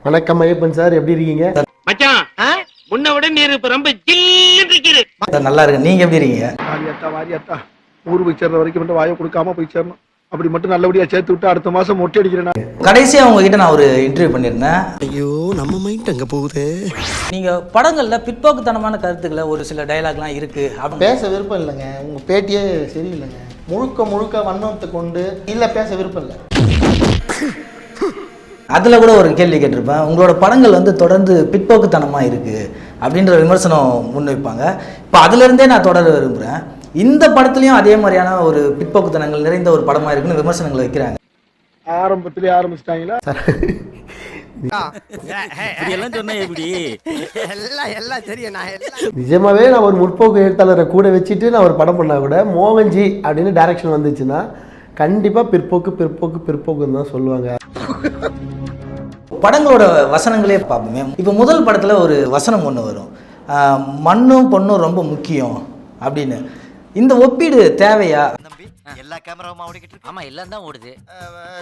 வணக்கம் ஐயப்பன் சார், எப்படி இருக்கீங்க? மச்சான் முன்ன விட நீர் இப்ப ரொம்ப ஜில்லுன்னு இருக்குது. நல்லா இருக்கு. நீங்க எப்படி இருக்கீங்க? வாரியாத்தா ஊர் போய் சேர்ற வரைக்கும் மட்டும் வாயை கொடுக்காம போய் சேரணும். அப்படி மட்டும் நல்லபடியா சேர்த்து விட்டு அடுத்த மாசம் மொட்டை அடிக்கிறேன். கடைசியா உங்ககிட்ட நான் ஒரு இன்டர்வியூ பண்ணியிருந்தேன். ஐயோ நம்ம மைண்ட் அங்க போகுது. நீங்க படங்கள்ல பிற்போக்குத்தனமான கருத்துக்களை ஒரு சில டைலாக்லாம் இருக்கு. பேச விருப்பம் இல்லைங்க, உங்க பேட்டியே சரியில்லைங்க. முழுக்க வண்ணத்தை கொண்டு இல்ல பேச விருப்பம் இல்லை. அதுல கூட ஒரு கேள்வி கேட்டிருப்பேன். உங்களோட படங்கள் வந்து தொடர்ந்து பிற்போக்குத்தனமா இருக்கு அப்படின்ற விமர்சனம் முன்வைப்பாங்க. இப்போ அதுல இருந்தே நான் தொடர விரும்புறேன். இந்த படத்துலயும் அதே மாதிரியான ஒரு பிற்போக்குத்தனங்கள் நிறைந்த ஒரு படமா இருக்குன்னு விமர்சனங்களை வைக்கிறாங்க. ஆரம்பத்திலே ஆரம்பிச்சிட்டாங்களா? நிஜமாவே நான் ஒரு முற்போக்கு எழுத்தாளரை கூட வச்சுட்டு நான் ஒரு படம் பண்ணா கூட மோகன்ஜி அப்படின்னு டைரக்ஷன் வந்துச்சுன்னா கண்டிப்பா பிற்போக்குன்னு தான் சொல்லுவாங்க. படங்களோட வசனங்களே பார்ப்போமே. இப்போ முதல் படத்துல ஒரு வசனம் ஒன்று வரும், மண்ணும் பொண்ணும் ரொம்ப முக்கியம் அப்படின்னு. இந்த ஒப்பீடு தேவையா? எல்லா கேமராவும் ஓடிக்கிட்டு இருக்கு. ஆமா எல்லாம் தான் ஓடுது.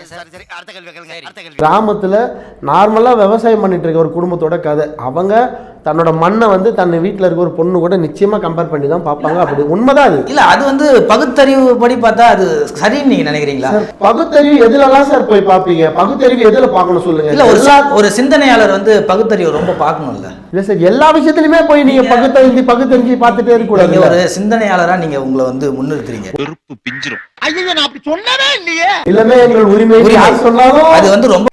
சரி அடுத்த கேள்வி. கிராமத்துல நார்மலா விவசாயம் பண்ணிட்டு இருக்க ஒரு குடும்பத்தோட கதை. அவங்க தன்னோட மண்ணை வந்து தன்னை வீட்டில் இருக்க ஒரு பொண்ணு கூட நிச்சயமா கம்பேர் பண்ணி தான் பார்ப்பாங்க. அப்படி உண்மைதான் அது. இல்ல அது வந்து பகுத்தறிவு படி பார்த்தா அது சரின்னு நீங்க நினைக்கிறீங்களா? பகுத்தறிவு எதுலலாம் சார் போய் பார்ப்பீங்க? பகுத்தறிவு எதுல பார்க்கணும் சொல்லுங்க. இல்ல ஒரு சிந்தனையாளர் வந்து பகுத்தறிவு ரொம்ப பார்க்கணும்ல. இல்ல சார், எல்லா விஷயத்திலுமே போய் நீங்க பகுத்தறிஞ்சு பார்த்துட்டே இருக்க கூடாது. ஒரு சிந்தனையாளரா நீங்க உங்களை வந்து முன்னிறுத்துறீங்க. வெறுப்பு பிஞ்சிரும். ஐயோ நான் அப்படி சொன்னவே இல்லையே. இல்லமே எங்கள் உரிமை யார் சொன்னாலும் அது வந்து ரொம்ப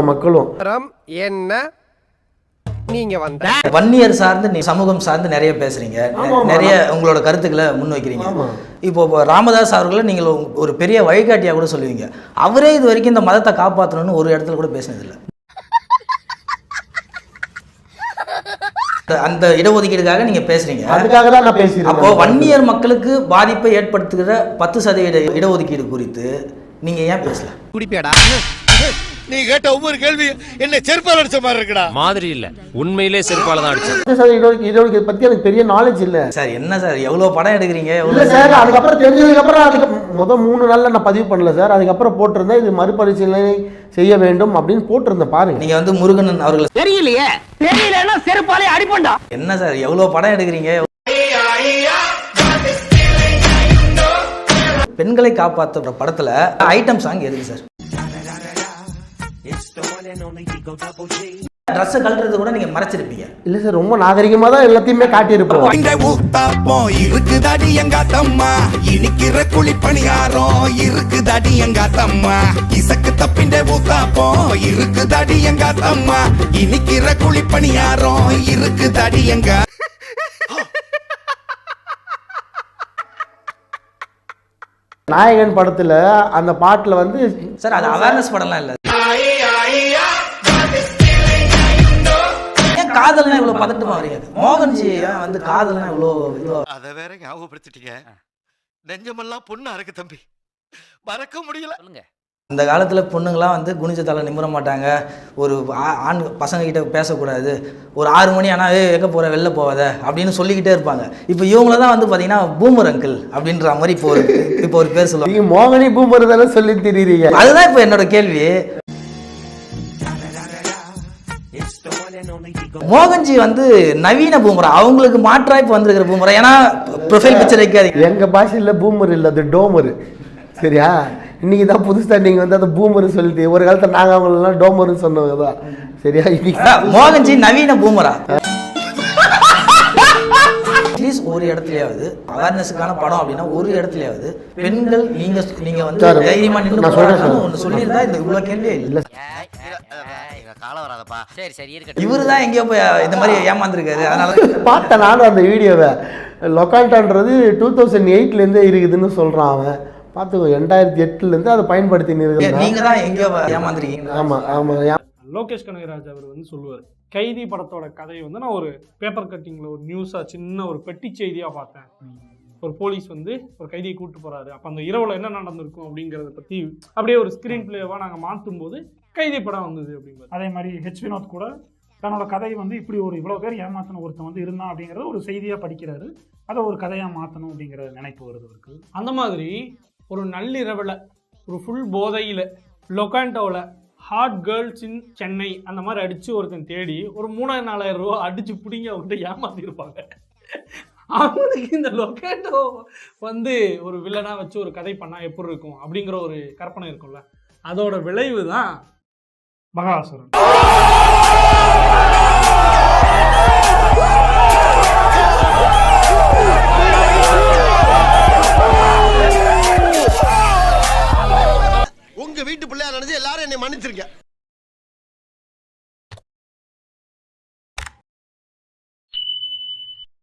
மக்களும் என்ன நீங்க வந்த வன்னியர் சார்ந்து சமூகம் சார்ந்து நிறைய பேசுறீங்க, நிறைய உங்களோட கருத்துக்களை முன்வைக்கிறீங்க. இப்போ ராமதாஸ் அவர்களை நீங்கள் ஒரு பெரிய வழிகாட்டியா கூட சொல்லுவீங்க. அவரே இது வரைக்கும் இந்த மதத்தை காப்பாற்றணும்னு ஒரு இடத்துல கூட பேசினதில்லை. அந்த இடஒதுக்கீடுக்காக நீங்க பேசுறீங்க, அதுக்காக தான் நான் பேசுறேன். அப்போ வன்னியர் மக்களுக்கு பாதிப்பை ஏற்படுத்துகிற 10% இடஒதுக்கீடு குறித்து நீங்க ஏன் பேசல? குடிப்பியாடா நீ கேட்ட ஒவ்வொரு கேள்வி என்ன செருப்பால் அடிச்ச மாதிரி இருக்குடா. மாதிரி இல்ல, உண்மையிலே செருப்பால தான் அடிச்சேன். இதோட பத்தி எனக்கு பெரிய நாலேஜ் இல்ல சார். என்ன சார் எவ்வளவு படம் எடுக்கிறீங்க? இல்ல சார், அதுக்கப்புறம் தெரிஞ்சதுக்கு அப்புறம் முதல் 3 நாள்ல நான் பதிவு பண்ணல சார். அதுக்கப்புறம் போட்டிருந்தேன் இது மறுபரிசீலனை செய்ய வேண்டும் அப்படின்னு போட்டிருந்தேன். பாருங்க, நீங்க வந்து முருகன் அவர்கள் தெரியலையே, தெரியலன்னா செருப்பாலே அடிப்பண்டா. என்ன சார் எவ்வளவு படம் எடுக்கிறீங்க? பெண்களை காப்பாற்ற படத்துல ஐட்டம் சாங் எதுக்கு சார்? ட்ரெஸ் கழட்டுறது கூட நீங்க மறைச்சிருப்பீங்க. இல்ல சார், ரொம்ப நாகரிகமா தான் எல்லாத்தையுமே காட்டியிருப்போம். இருக்குதாடி எங்க தம்மா இனிக்கிற குளிப்பணியாரம் இருக்குதாடி எங்க தம்மா இசக்கு தப்பிண்ட ஊத்தாப்போம் இருக்குதாடி எங்க தம்மா இனிக்கிற குளிப்பணியாரம் இருக்குதாடி எங்க. நாயகன் படத்துல அந்த பாட்டுல வந்து சார் அது அவேர்னஸ் படம்லாம் இல்ல. ஏன் காதல்னா இவ்வளவு பதட்டமா வரீங்க? மோகன்ஜி வந்து காதல்னா இவ்வளவு அத வேற ஞாபகப்படுத்திட்டீங்க. நெஞ்சமெல்லாம் பொண்ணா இருக்கு தம்பி, மறக்க முடியல. இந்த காலத்துல பொண்ணுங்களாம் வந்து குனிஞ்ச தலை நிமிர மாட்டாங்க. ஒரு ஆண் பசங்க கிட்ட பேசக்கூடாது. ஒரு 6 மணி ஆனா எங்க போற வெளில போவாத அப்படின்னு சொல்லிக்கிட்டே இருப்பாங்க. இப்போ இவங்கள தான் வந்து பாத்தீங்கன்னா பூமர் அங்கிள் அப்படின்ற மாதிரி இப்போ ஒரு பேர் சொல்லுவாங்க. நீங்க மோகனி பூமர் தானே சொல்லி தெரியுறீங்க. அதுதான் இப்போ என்னோட கேள்வி. மோகன்ஜி வந்து நவீன பூமரா, அவங்களுக்கு மாற்றா இப்ப வந்திருக்கிற பூமரா. ஏன்னா ப்ரொஃபைல் பிக்சர் வைக்காது. எங்க பாஷையில பூமர் இல்ல, அது டோமர். சரியா? இன்னைக்கு தான் புதுசா நீங்க வந்து அதை பூமர்னு சொல்லிட்டு, ஒரு காலத்துல நாங்க அவங்களெல்லாம் டோமர்னு சொன்னவங்க தான். சரியா? மோகன்ஜி நவீன பூமரா. அட்லீஸ்ட் ஒரு இடத்துலயாவது அவேர்னஸுக்கான படம் அப்படின்னா ஒரு இடத்துலயாவது பெண்கள் நீங்க வந்து சார், தைரியமா நின்று நான் சொல்றேன் சார். ஒன்று சொல்லியிருந்தா இந்த இவ்வளவு கேள்வியே இல்லை. காலம் வராதப்பா. சரி சரி இருக்கட்டும். இவரு தான் எங்கேயோ போய் இந்த மாதிரி ஏமாந்துருக்காரு. அதனால பார்த்தேன் நானும் அந்த வீடியோவை. லொக்கால்டான்றது 2008லேருந்தே இருக்குதுன்னு சொல்கிறான் அவன். பார்த்துக்கோ, 2008லேருந்து அதை பயன்படுத்தி நீங்க தான் எங்கேயோ ஏமாந்துருக்கீங்க. ஆமாம் ஆமாம். லோகேஷ் கனகராஜ் அவர் வந்து சொல்லுவார், கைதி படத்தோட கதையை வந்து நான் ஒரு பேப்பர் கட்டிங்கில் ஒரு நியூஸாக சின்ன ஒரு பெட்டி செய்தியாக பார்த்தேன். ஒரு போலீஸ் வந்து ஒரு கைதியை கூப்பிட்டு போகிறாரு, அப்போ அந்த இரவில் என்ன நடந்திருக்கும் அப்படிங்கிறத பற்றி அப்படியே ஒரு ஸ்க்ரீன் பிளேவாக நாங்கள் மாற்றும் போது கைதி படம் வந்தது அப்படிங்கிறது. அதே மாதிரி ஹெச் வினோத் கூட தன்னோட கதை வந்து இப்படி ஒரு இவ்வளோ பேர் ஏமாத்தணும் ஒருத்தன் வந்து இருந்தான் அப்படிங்கிறத ஒரு செய்தியாக படிக்கிறாரு, அதை ஒரு கதையாக மாற்றணும் அப்படிங்கிற நினைப்பு வருது அவருக்கு. அந்த மாதிரி ஒரு நள்ளிரவில் ஒரு ஃபுல் போதையில் லொக்காண்டோவில் ஹாட் கேர்ள்ஸ் இன் சென்னை அந்த மாதிரி அடித்து ஒருத்தன் தேடி ஒரு 3,000-4,000 ரூபா அடித்து பிடிங்கி அவங்ககிட்ட ஏமாத்திருப்பாங்க. அவனுக்கு இந்த லொக்காண்டோ வந்து ஒரு வில்லனாக வச்சு ஒரு கதை பண்ணால் எப்படி இருக்கும் அப்படிங்கிற ஒரு கற்பனை இருக்கும்ல, அதோட விளைவு தான் மகாசுரன். உங்க வீட்டு பிள்ளையா நினைச்சு எல்லாரும் என்னை மன்னிச்சிருக்க.